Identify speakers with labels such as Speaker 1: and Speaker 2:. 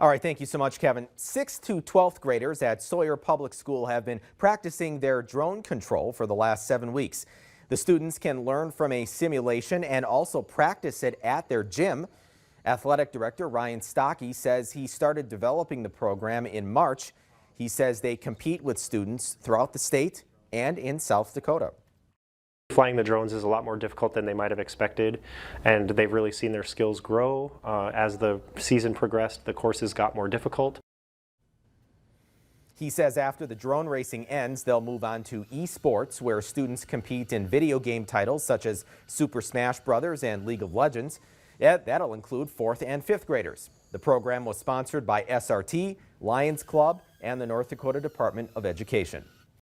Speaker 1: All right, thank you so much, Kevin. 6th to 12th graders at Sawyer Public School have been practicing their drone control for the last 7 weeks. The students can learn from a simulation and also practice it at their gym. Athletic Director Ryan Stockey says he started developing the program in March. He says they compete with students throughout the state and in South Dakota.
Speaker 2: Flying the drones is a lot more difficult than they might have expected, and they've really seen their skills grow. As the season progressed, the courses got more difficult.
Speaker 1: He says after the drone racing ends, they'll move on to eSports, where students compete in video game titles such as Super Smash Bros. And League of Legends. That'll include 4th and 5th graders. The program was sponsored by SRT, Lions Club, and the North Dakota Department of Education.